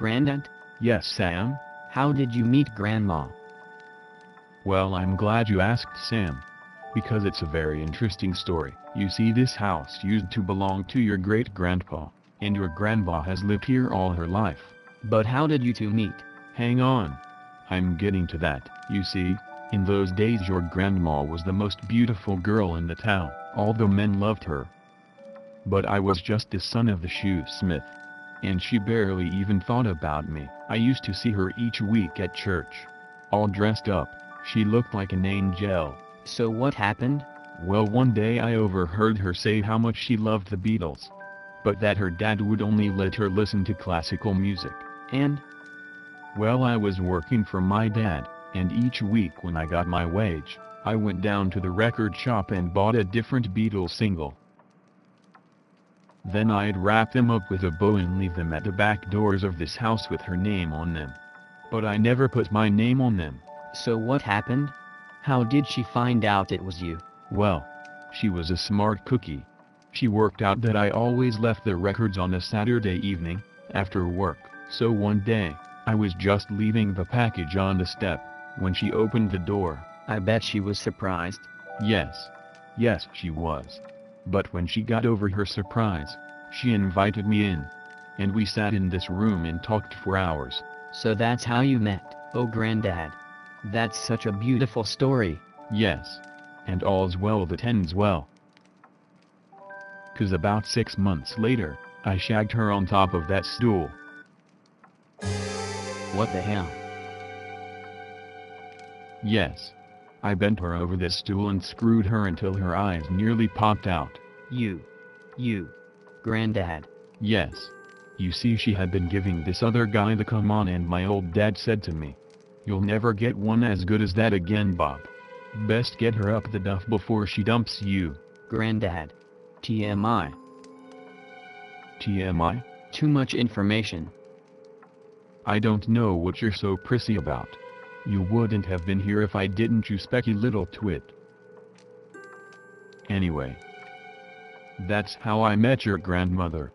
Grandad? Yes, Sam? How did you meet Grandma? Well, I'm glad you asked, Sam. Because it's a very interesting story. You see, this house used to belong to your great-grandpa, and your grandma has lived here all her life. But how did you two meet? Hang on. I'm getting to that. You see, in those days your grandma was the most beautiful girl in the town. All the men loved her. But I was just the son of the shoesmith. And she barely even thought about me. I used to see her each week at church. All dressed up, she looked like an angel. So what happened? Well, one day I overheard her say how much she loved the Beatles. But that her dad would only let her listen to classical music. And? Well, I was working for my dad, and each week when I got my wage, I went down to the record shop and bought a different Beatles single. Then I'd wrap them up with a bow and leave them at the back doors of this house with her name on them. But I never put my name on them. So what happened? How did she find out it was you? Well, she was a smart cookie. She worked out that I always left the records on a Saturday evening, after work. So one day, I was just leaving the package on the step, when she opened the door. I bet she was surprised. Yes. Yes, she was. But when she got over her surprise, she invited me in. And we sat in this room and talked for hours. So that's how you met. Oh, Grandad. That's such a beautiful story. Yes. And all's well that ends well. 'Cause about 6 months later, I shagged her on top of that stool. What the hell? Yes. I bent her over this stool and screwed her until her eyes nearly popped out. You, Grandad. Yes. You see, she had been giving this other guy the come on, and my old dad said to me, "You'll never get one as good as that again, Bob. Best get her up the duff before she dumps you." Grandad. TMI. TMI? Too much information. I don't know what you're so prissy about. You wouldn't have been here if I didn't, you specky little twit. Anyway. That's how I met your grandmother.